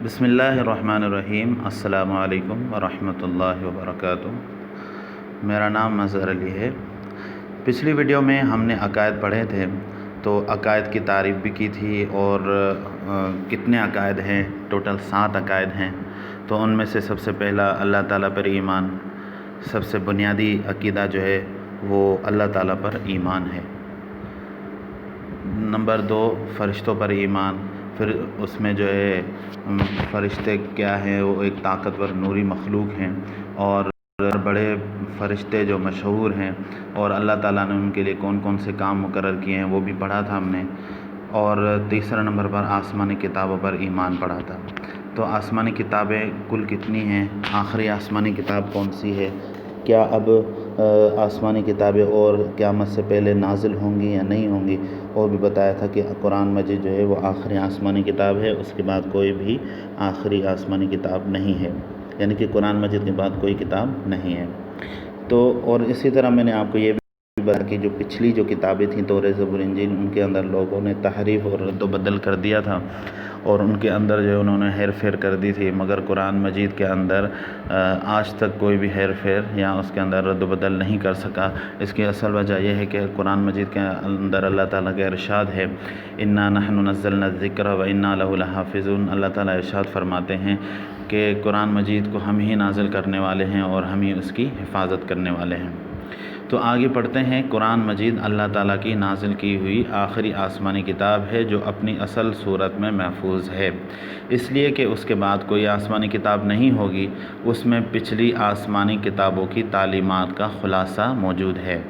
بسم اللہ الرحمن الرحیم۔ السلام علیکم ورحمۃ اللہ وبرکاتہ۔ میرا نام اظہر علی ہے۔ پچھلی ویڈیو میں ہم نے عقائد پڑھے تھے، تو عقائد کی تعریف بھی کی تھی اور کتنے عقائد ہیں، ٹوٹل 7 عقائد ہیں۔ تو ان میں سے سب سے پہلا اللہ تعالیٰ پر ایمان، سب سے بنیادی عقیدہ جو ہے وہ اللہ تعالیٰ پر ایمان ہے۔ نمبر 2 فرشتوں پر ایمان۔ پھر اس میں جو ہے فرشتے کیا ہیں، وہ ایک طاقتور نوری مخلوق ہیں اور بڑے فرشتے جو مشہور ہیں، اور اللہ تعالیٰ نے ان کے لیے کون کون سے کام مقرر کیے ہیں وہ بھی پڑھا تھا ہم نے۔ اور تیسرا نمبر پر آسمانی کتابوں پر ایمان پڑھا تھا۔ تو آسمانی کتابیں کل کتنی ہیں، آخری آسمانی کتاب کون سی ہے، کیا اب آسمانی کتابیں اور قیامت سے پہلے نازل ہوں گی یا نہیں ہوں گی، اور بھی بتایا تھا کہ قرآن مجید جو ہے وہ آخری آسمانی کتاب ہے، اس کے بعد کوئی بھی آخری آسمانی کتاب نہیں ہے، یعنی کہ قرآن مجید کے بعد کوئی کتاب نہیں ہے۔ تو اور اسی طرح میں نے آپ کو یہ بھی بتا کہ جو پچھلی جو کتابیں تھیں تورات زبور انجیل، ان کے اندر لوگوں نے تحریف اور رد و بدل کر دیا تھا، اور ان کے اندر جو انہوں نے ہیر پھیر کر دی تھی، مگر قرآن مجید کے اندر آج تک کوئی بھی ہیر پھیر یا اس کے اندر رد و بدل نہیں کر سکا۔ اس کی اصل وجہ یہ ہے کہ قرآن مجید کے اندر اللہ تعالیٰ کا ارشاد ہے، انا نحن نزلنا الذکر و انا لہ لحافظون۔ اللہ تعالیٰ ارشاد فرماتے ہیں کہ قرآن مجید کو ہم ہی نازل کرنے والے ہیں اور ہم ہی اس کی حفاظت کرنے والے ہیں۔ تو آگے پڑھتے ہیں۔ قرآن مجید اللہ تعالیٰ کی نازل کی ہوئی آخری آسمانی کتاب ہے جو اپنی اصل صورت میں محفوظ ہے، اس لیے کہ اس کے بعد کوئی آسمانی کتاب نہیں ہوگی۔ اس میں پچھلی آسمانی کتابوں کی تعلیمات کا خلاصہ موجود ہے۔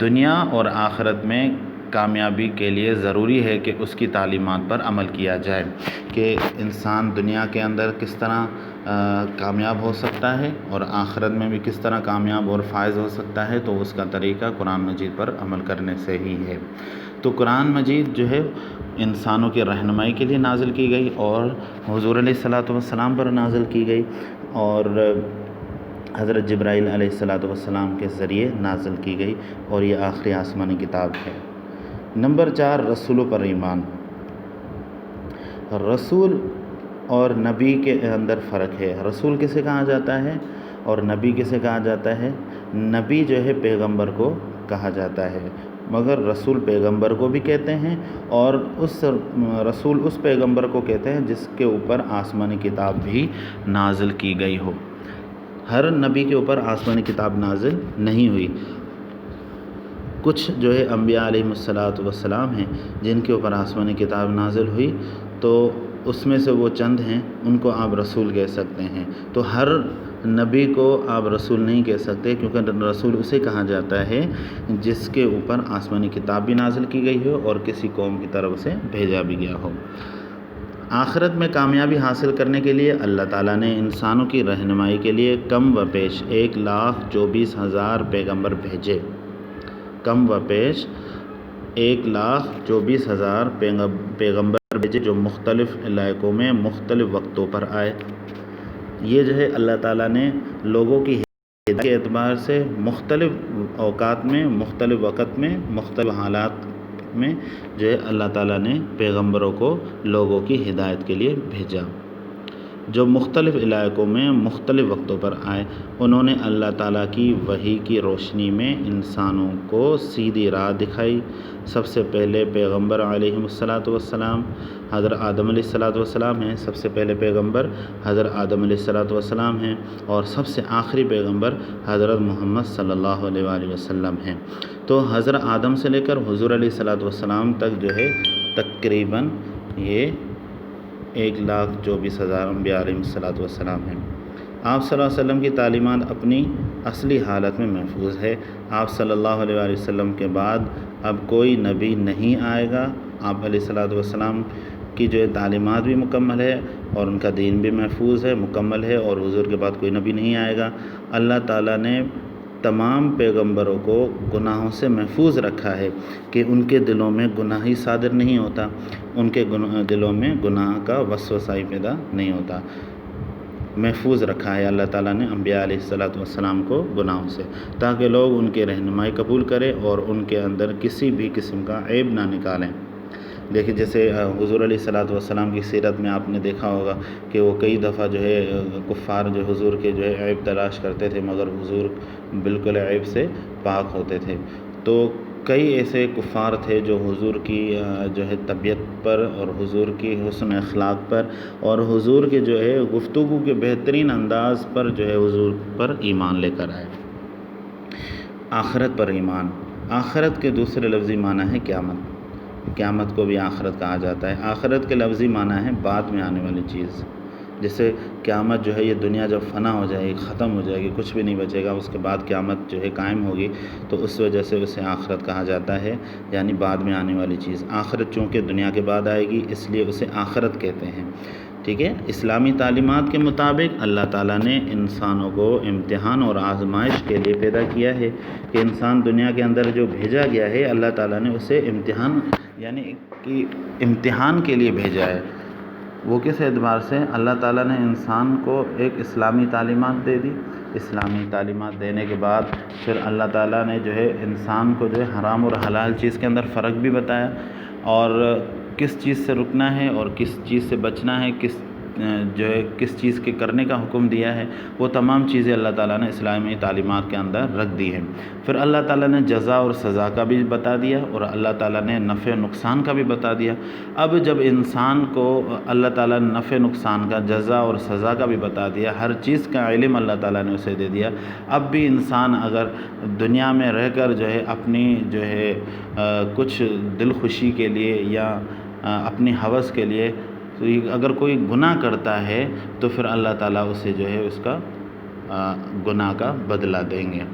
دنیا اور آخرت میں کامیابی کے لیے ضروری ہے کہ اس کی تعلیمات پر عمل کیا جائے، کہ انسان دنیا کے اندر کس طرح کامیاب ہو سکتا ہے اور آخرت میں بھی کس طرح کامیاب اور فائز ہو سکتا ہے، تو اس کا طریقہ قرآن مجید پر عمل کرنے سے ہی ہے۔ تو قرآن مجید جو ہے انسانوں کی رہنمائی کے لیے نازل کی گئی اور حضور علیہ الصلاۃ والسلام پر نازل کی گئی، اور حضرت جبرائیل علیہ الصلاۃ والسلام کے ذریعے نازل کی گئی، اور یہ آخری آسمانی کتاب ہے۔ نمبر 4 رسولوں پر ایمان۔ رسول اور نبی کے اندر فرق ہے۔ رسول کسے کہا جاتا ہے اور نبی کسے کہا جاتا ہے؟ نبی جو ہے پیغمبر کو کہا جاتا ہے، مگر رسول پیغمبر کو بھی کہتے ہیں، اور اس رسول اس پیغمبر کو کہتے ہیں جس کے اوپر آسمانی کتاب بھی نازل کی گئی ہو۔ ہر نبی کے اوپر آسمانی کتاب نازل نہیں ہوئی۔ کچھ جو ہے انبیاء علیہ الصلاۃ والسلام ہیں جن کے اوپر آسمانی کتاب نازل ہوئی، تو اس میں سے وہ چند ہیں، ان کو آپ رسول کہہ سکتے ہیں۔ تو ہر نبی کو آپ رسول نہیں کہہ سکتے، کیونکہ رسول اسے کہا جاتا ہے جس کے اوپر آسمانی کتاب بھی نازل کی گئی ہو اور کسی قوم کی طرف سے بھیجا بھی گیا ہو۔ آخرت میں کامیابی حاصل کرنے کے لیے اللہ تعالیٰ نے انسانوں کی رہنمائی کے لیے کم و بیش 1,24,000 پیغمبر بھیجے۔ کم و بیش 1,24,000 پیغمبر بھیجے جو مختلف علاقوں میں مختلف وقتوں پر آئے۔ یہ جو ہے اللہ تعالیٰ نے لوگوں کی ہدایت کے اعتبار سے مختلف اوقات میں، مختلف وقت میں، مختلف حالات میں جو ہے اللہ تعالیٰ نے پیغمبروں کو لوگوں کی ہدایت کے لیے بھیجا، جو مختلف علاقوں میں مختلف وقتوں پر آئے۔ انہوں نے اللہ تعالیٰ کی وحی کی روشنی میں انسانوں کو سیدھی راہ دکھائی۔ سب سے پہلے پیغمبر علیہ الصلاۃ والسلام حضرت آدم علیہ الصلاۃ والسلام ہیں۔ سب سے پہلے پیغمبر حضرت آدم علیہ الصلاۃ والسلام ہیں، اور سب سے آخری پیغمبر حضرت محمد صلی اللہ علیہ وآلہ وسلم ہیں۔ تو حضرت آدم سے لے کر حضور علیہ الصلاۃ والسلام تک جو ہے تقریباً یہ 1,24,000 انبیاء علیہ الصلاۃ والسلام ہیں۔ آپ صلی اللہ علیہ وسلم کی تعلیمات اپنی اصلی حالت میں محفوظ ہے۔ آپ صلی اللہ علیہ وآلہ وسلم کے بعد اب کوئی نبی نہیں آئے گا۔ آپ علیہ الصلاۃ والسلام کی جو تعلیمات بھی مکمل ہے اور ان کا دین بھی محفوظ ہے، مکمل ہے، اور حضور کے بعد کوئی نبی نہیں آئے گا۔ اللہ تعالیٰ نے تمام پیغمبروں کو گناہوں سے محفوظ رکھا ہے کہ ان کے دلوں میں گناہ ہی صادر نہیں ہوتا، ان کے دلوں میں گناہ کا وسوسہ ہی پیدا نہیں ہوتا۔ محفوظ رکھا ہے اللہ تعالیٰ نے انبیاء علیہ الصلاۃ والسلام کو گناہوں سے، تاکہ لوگ ان کی رہنمائی قبول کریں اور ان کے اندر کسی بھی قسم کا عیب نہ نکالیں۔ دیکھیں جیسے حضور علیہ الصلوۃ والسلام کی سیرت میں آپ نے دیکھا ہوگا کہ وہ کئی دفعہ جو ہے کفار جو حضور کے جو ہے عیب تلاش کرتے تھے، مگر حضور بالکل عیب سے پاک ہوتے تھے۔ تو کئی ایسے کفار تھے جو حضور کی جو ہے طبیعت پر اور حضور کی حسن اخلاق پر اور حضور کے جو ہے گفتگو کے بہترین انداز پر جو ہے حضور پر ایمان لے کر آئے۔ آخرت پر ایمان، آخرت کے دوسرے لفظی معنی ہے قیامت۔ قیامت کو بھی آخرت کہا جاتا ہے۔ آخرت کے لفظی معنی ہے بعد میں آنے والی چیز۔ جیسے قیامت جو ہے یہ دنیا جب فنا ہو جائے گی، ختم ہو جائے گی، کچھ بھی نہیں بچے گا، اس کے بعد قیامت جو ہے قائم ہوگی، تو اس وجہ سے اسے آخرت کہا جاتا ہے، یعنی بعد میں آنے والی چیز۔ آخرت چونکہ دنیا کے بعد آئے گی اس لیے اسے آخرت کہتے ہیں، ٹھیک ہے۔ اسلامی تعلیمات کے مطابق اللہ تعالیٰ نے انسانوں کو امتحان اور آزمائش کے لیے پیدا کیا ہے کہ انسان دنیا کے اندر جو بھیجا گیا ہے اللہ تعالیٰ نے اسے امتحان یعنی کہ امتحان کے لیے بھیجا ہے۔ وہ کس اعتبار سے؟ اللہ تعالیٰ نے انسان کو ایک اسلامی تعلیمات دے دی، اسلامی تعلیمات دینے کے بعد پھر اللہ تعالیٰ نے جو ہے انسان کو جو ہے حرام اور حلال چیز کے اندر فرق بھی بتایا، اور کس چیز سے رکنا ہے اور کس چیز سے بچنا ہے، کس چیز کے کرنے کا حکم دیا ہے، وہ تمام چیزیں اللہ تعالیٰ نے اسلامی تعلیمات کے اندر رکھ دی ہیں۔ پھر اللہ تعالیٰ نے جزا اور سزا کا بھی بتا دیا، اور اللہ تعالیٰ نے نفع نقصان کا بھی بتا دیا۔ اب جب انسان کو اللہ تعالیٰ نے نفع نقصان کا، جزا اور سزا کا بھی بتا دیا، ہر چیز کا علم اللہ تعالیٰ نے اسے دے دیا، اب بھی انسان اگر دنیا میں رہ کر جو ہے اپنی جو ہے کچھ دل خوشی کے لیے یا اپنی ہوس کے لیے اگر کوئی گناہ کرتا ہے تو پھر اللہ تعالیٰ اسے جو ہے اس کا گناہ کا بدلہ دیں گے۔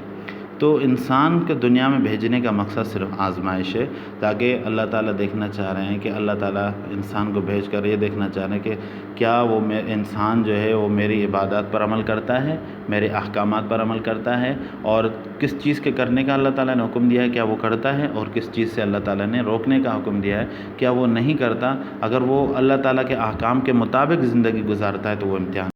تو انسان کے دنیا میں بھیجنے کا مقصد صرف آزمائش ہے، تاکہ اللہ تعالیٰ دیکھنا چاہ رہے ہیں کہ اللہ تعالیٰ انسان کو بھیج کر یہ دیکھنا چاہ رہے ہیں کہ کیا وہ انسان جو ہے وہ میری عبادات پر عمل کرتا ہے، میرے احکامات پر عمل کرتا ہے، اور کس چیز کے کرنے کا اللہ تعالیٰ نے حکم دیا ہے کیا وہ کرتا ہے، اور کس چیز سے اللہ تعالیٰ نے روکنے کا حکم دیا ہے کیا وہ نہیں کرتا۔ اگر وہ اللہ تعالیٰ کے احکام کے مطابق زندگی گزارتا ہے تو وہ امتحان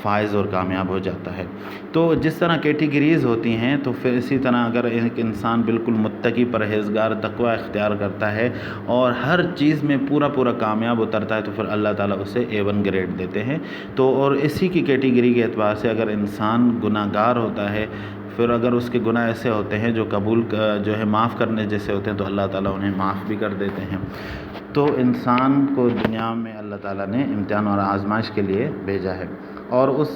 فائز اور کامیاب ہو جاتا ہے۔ تو جس طرح کیٹیگریز ہوتی ہیں، تو پھر اسی طرح اگر ایک انسان بالکل متقی پرہیزگار تقوی اختیار کرتا ہے اور ہر چیز میں پورا کامیاب اترتا ہے تو پھر اللہ تعالیٰ اسے A1 گریڈ دیتے ہیں۔ تو اور اسی کی کیٹیگری کے اعتبار سے اگر انسان گناہ گار ہوتا ہے، پھر اگر اس کے گناہ ایسے ہوتے ہیں جو قبول جو ہے معاف کرنے جیسے ہوتے ہیں تو اللہ تعالیٰ انہیں معاف بھی کر دیتے ہیں۔ تو انسان کو دنیا میں اللہ تعالیٰ نے امتحان اور آزمائش کے لیے بھیجا ہے، اور اس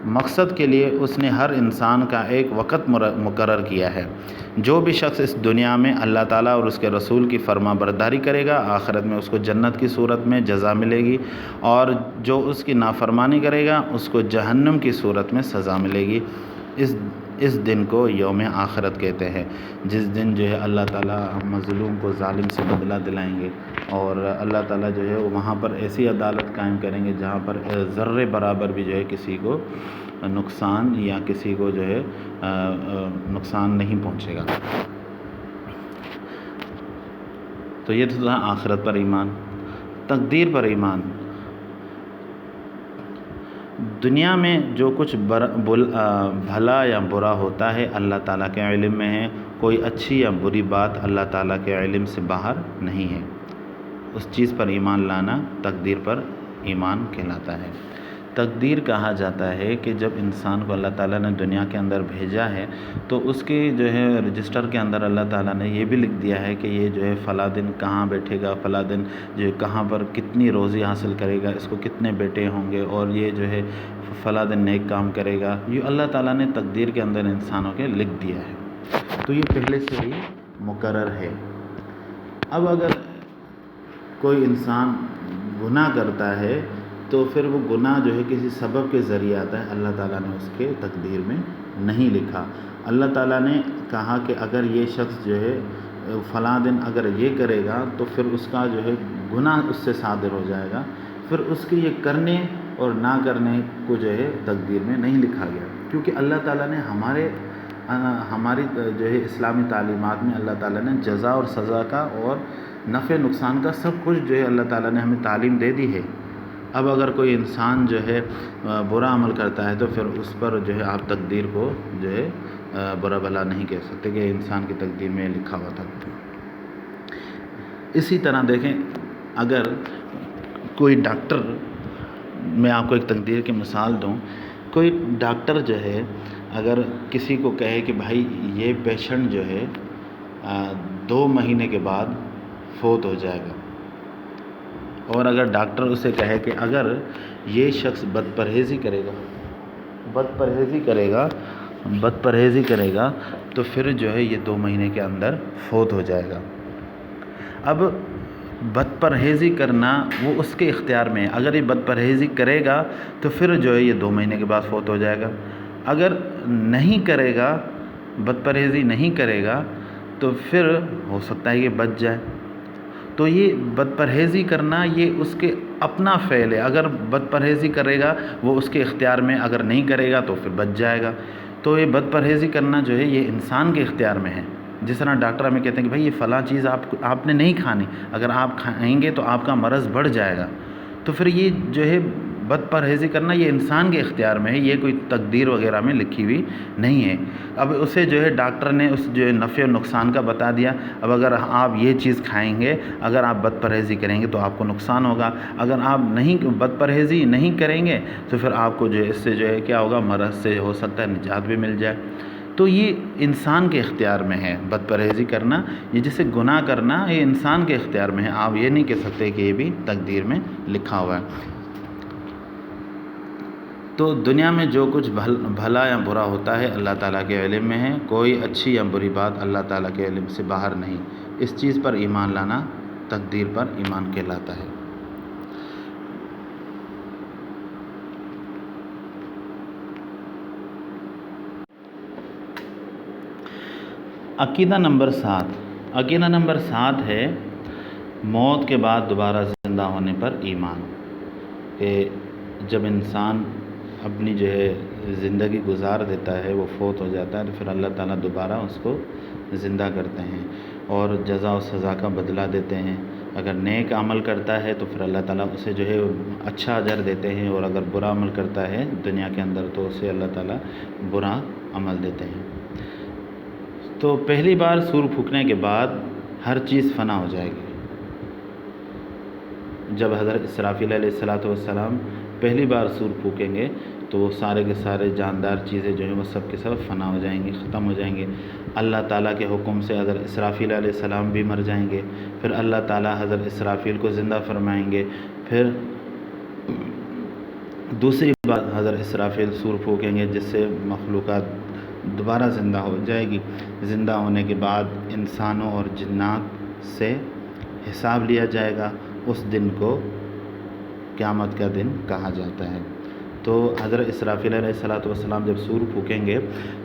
مقصد کے لیے اس نے ہر انسان کا ایک وقت مقرر کیا ہے۔ جو بھی شخص اس دنیا میں اللہ تعالیٰ اور اس کے رسول کی فرما برداری کرے گا، آخرت میں اس کو جنت کی صورت میں جزا ملے گی، اور جو اس کی نافرمانی کرے گا اس کو جہنم کی صورت میں سزا ملے گی۔ اس دن کو یوم آخرت کہتے ہیں، جس دن جو ہے اللہ تعالیٰ مظلوم کو ظالم سے بدلہ دلائیں گے، اور اللہ تعالیٰ جو ہے وہاں پر ایسی عدالت قائم کریں گے جہاں پر ذرے برابر بھی جو ہے کسی کو نقصان یا کسی کو جو ہے نقصان نہیں پہنچے گا۔ تو یہ تو تھا آخرت پر ایمان۔ تقدیر پر ایمان، دنیا میں جو کچھ بھلا یا برا ہوتا ہے اللہ تعالیٰ کے علم میں ہے، کوئی اچھی یا بری بات اللہ تعالیٰ کے علم سے باہر نہیں ہے۔ اس چیز پر ایمان لانا تقدیر پر ایمان کہلاتا ہے۔ تقدیر کہا جاتا ہے کہ جب انسان کو اللہ تعالیٰ نے دنیا کے اندر بھیجا ہے تو اس کے جو ہے رجسٹر کے اندر اللہ تعالیٰ نے یہ بھی لکھ دیا ہے کہ یہ جو ہے فلاں دن کہاں بیٹھے گا، فلاں دن جو ہے کہاں پر کتنی روزی حاصل کرے گا، اس کو کتنے بیٹے ہوں گے، اور یہ جو ہے فلاں دن نیک کام کرے گا۔ یہ اللہ تعالیٰ نے تقدیر کے اندر انسانوں کے لکھ دیا ہے، تو یہ پہلے سے ہی مقرر ہے۔ اب اگر کوئی انسان گناہ کرتا ہے تو پھر وہ گناہ جو ہے کسی سبب کے ذریعے آتا ہے، اللہ تعالیٰ نے اس کے تقدیر میں نہیں لکھا۔ اللہ تعالیٰ نے کہا کہ اگر یہ شخص جو ہے فلاں دن اگر یہ کرے گا تو پھر اس کا جو ہے گناہ اس سے صادر ہو جائے گا، پھر اس کے یہ کرنے اور نہ کرنے کو جو ہے تقدیر میں نہیں لکھا گیا، کیونکہ اللہ تعالیٰ نے ہماری جو ہے اسلامی تعلیمات میں اللہ تعالیٰ نے جزا اور سزا کا اور نفع نقصان کا سب کچھ جو ہے اللہ تعالیٰ نے ہمیں تعلیم دے دی ہے۔ اب اگر کوئی انسان جو ہے برا عمل کرتا ہے تو پھر اس پر جو ہے آپ تقدیر کو جو ہے برا بھلا نہیں کہہ سکتے کہ انسان کی تقدیر میں لکھا ہوا تھا۔ اسی طرح دیکھیں، اگر کوئی ڈاکٹر، میں آپ کو ایک تقدیر کی مثال دوں، کوئی ڈاکٹر جو ہے اگر کسی کو کہے کہ بھائی یہ پیشنٹ جو ہے 2 مہینے کے بعد فوت ہو جائے گا، اور اگر ڈاکٹر اسے کہے کہ اگر یہ شخص بد پرہیزی کرے گا تو پھر جو ہے یہ 2 مہینے کے اندر فوت ہو جائے گا۔ اب بد پرہیزی کرنا وہ اس کے اختیار میں ہے، اگر یہ بد پرہیزی کرے گا تو پھر جو ہے یہ 2 مہینے کے بعد فوت ہو جائے گا، اگر نہیں کرے گا، بد پرہیزی نہیں کرے گا تو پھر ہو سکتا ہے کہ بچ جائے۔ تو یہ بد پرہیزی کرنا یہ اس کے اپنا فعل ہے، اگر بد پرہیزی کرے گا وہ اس کے اختیار میں، اگر نہیں کرے گا تو پھر بچ جائے گا۔ تو یہ بد پرہیزی کرنا جو ہے یہ انسان کے اختیار میں ہے۔ جس طرح ڈاکٹر ہمیں کہتے ہیں کہ بھائی یہ فلاں چیز آپ نے نہیں کھانی، اگر آپ کھائیں گے تو آپ کا مرض بڑھ جائے گا، تو پھر یہ جو ہے بد پرہیزی کرنا یہ انسان کے اختیار میں ہے، یہ کوئی تقدیر وغیرہ میں لکھی ہوئی نہیں ہے۔ اب اسے جو ہے ڈاکٹر نے اس جو ہے نفع و نقصان کا بتا دیا، اب اگر آپ یہ چیز کھائیں گے، اگر آپ بد پرہیزی کریں گے تو آپ کو نقصان ہوگا، اگر آپ نہیں بد پرہیزی نہیں کریں گے تو پھر آپ کو جو ہے اس سے جو ہے کیا ہوگا، مرض سے ہو سکتا ہے نجات بھی مل جائے۔ تو یہ انسان کے اختیار میں ہے بد پرہیزی کرنا، یہ جسے گناہ کرنا یہ انسان کے اختیار میں ہے، آپ یہ نہیں کہہ سکتے کہ یہ بھی تقدیر میں لکھا ہوا ہے۔ تو دنیا میں جو کچھ بھلا یا برا ہوتا ہے اللہ تعالیٰ کے علم میں ہے، کوئی اچھی یا بری بات اللہ تعالیٰ کے علم سے باہر نہیں۔ اس چیز پر ایمان لانا تقدیر پر ایمان کہلاتا ہے۔ عقیدہ نمبر 7 ہے موت کے بعد دوبارہ زندہ ہونے پر ایمان، کہ جب انسان اپنی جو ہے زندگی گزار دیتا ہے، وہ فوت ہو جاتا ہے، تو پھر اللہ تعالیٰ دوبارہ اس کو زندہ کرتے ہیں اور جزا و سزا کا بدلہ دیتے ہیں۔ اگر نیک عمل کرتا ہے تو پھر اللہ تعالیٰ اسے جو ہے اچھا اجر دیتے ہیں، اور اگر برا عمل کرتا ہے دنیا کے اندر تو اسے اللہ تعالیٰ برا عمل دیتے ہیں۔ تو پہلی بار سور پھونکنے کے بعد ہر چیز فنا ہو جائے گی۔ جب حضرت اسرافیل علیہ السلام پہلی بار سور پھونکیں گے تو وہ سارے کے سارے جاندار چیزیں جو ہیں وہ سب کے سب فنا ہو جائیں گی، ختم ہو جائیں گے۔ اللہ تعالیٰ کے حکم سے حضرت اسرافیل علیہ السلام بھی مر جائیں گے، پھر اللہ تعالیٰ حضرت اسرافیل کو زندہ فرمائیں گے، پھر دوسری بار حضرت اسرافیل سور پھونکیں گے جس سے مخلوقات دوبارہ زندہ ہو جائے گی۔ زندہ ہونے کے بعد انسانوں اور جنات سے حساب لیا جائے گا، اس دن کو قیامت کا دن کہا جاتا ہے۔ تو حضرت اسرافیل علیہ السلام جب سور پھونکیں گے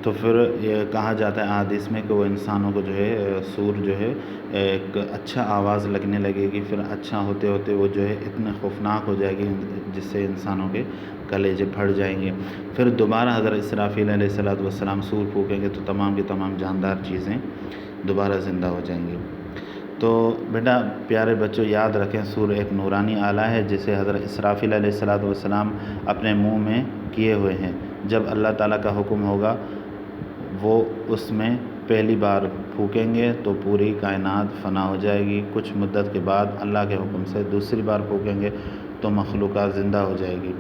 تو پھر یہ کہا جاتا ہے حدیث میں کہ وہ انسانوں کو جو ہے سور جو ہے ایک اچھا آواز لگنے لگے گی، پھر اچھا ہوتے ہوتے وہ جو ہے اتنے خوفناک ہو جائے گی جس سے انسانوں کے کلیجے پھٹ جائیں گے۔ پھر دوبارہ حضرت اسرافیل علیہ السلام سور پھونکیں گے تو تمام کی تمام جاندار چیزیں دوبارہ زندہ ہو جائیں گی۔ تو بیٹا پیارے بچوں یاد رکھیں، سور ایک نورانی آلہ ہے جسے حضرت اسرافیل علیہ السلام اپنے منہ میں کیے ہوئے ہیں۔ جب اللہ تعالیٰ کا حکم ہوگا وہ اس میں پہلی بار پھونکیں گے تو پوری کائنات فنا ہو جائے گی، کچھ مدت کے بعد اللہ کے حکم سے دوسری بار پھونکیں گے تو مخلوقات زندہ ہو جائے گی۔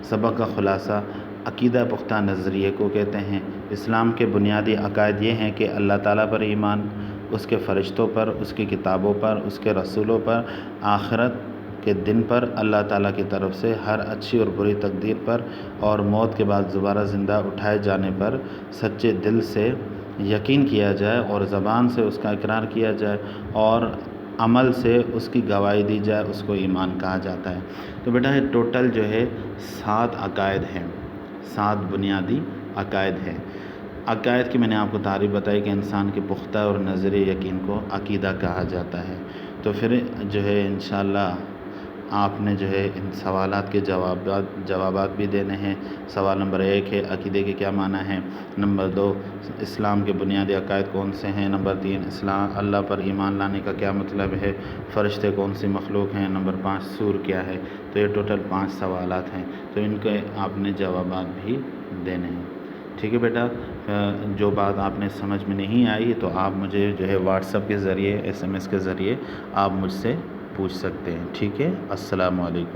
سبق کا خلاصہ، عقیدہ پختہ نظریے کو کہتے ہیں۔ اسلام کے بنیادی عقائد یہ ہیں کہ اللہ تعالیٰ پر ایمان، اس کے فرشتوں پر، اس کی کتابوں پر، اس کے رسولوں پر، آخرت کے دن پر، اللہ تعالیٰ کی طرف سے ہر اچھی اور بری تقدیر پر، اور موت کے بعد دوبارہ زندہ اٹھائے جانے پر سچے دل سے یقین کیا جائے اور زبان سے اس کا اقرار کیا جائے اور عمل سے اس کی گواہی دی جائے، اس کو ایمان کہا جاتا ہے۔ تو بیٹا یہ ٹوٹل جو ہے 7 عقائد ہیں، 7 بنیادی عقائد ہیں۔ عقائد کی میں نے آپ کو تعریف بتائی کہ انسان کے پختہ اور نظری یقین کو عقیدہ کہا جاتا ہے۔ تو پھر جو ہے انشاءاللہ آپ نے جو ہے ان سوالات کے جوابات بھی دینے ہیں۔ سوال نمبر 1 ہے عقیدے کے کیا معنی ہیں، نمبر 2 اسلام کے بنیادی عقائد کون سے ہیں، نمبر 3 اللہ پر ایمان لانے کا کیا مطلب ہے، فرشتے کون سی مخلوق ہیں، نمبر 5 سور کیا ہے۔ تو یہ ٹوٹل 5 سوالات ہیں، تو ان کے آپ نے جوابات بھی دینے ہیں۔ ٹھیک ہے بیٹا، جو بات آپ نے سمجھ میں نہیں آئی تو آپ مجھے جو ہے واٹس ایپ کے ذریعے، SMS کے ذریعے آپ مجھ سے پوچھ سکتے ہیں. ٹھیک ہے، السلام علیکم.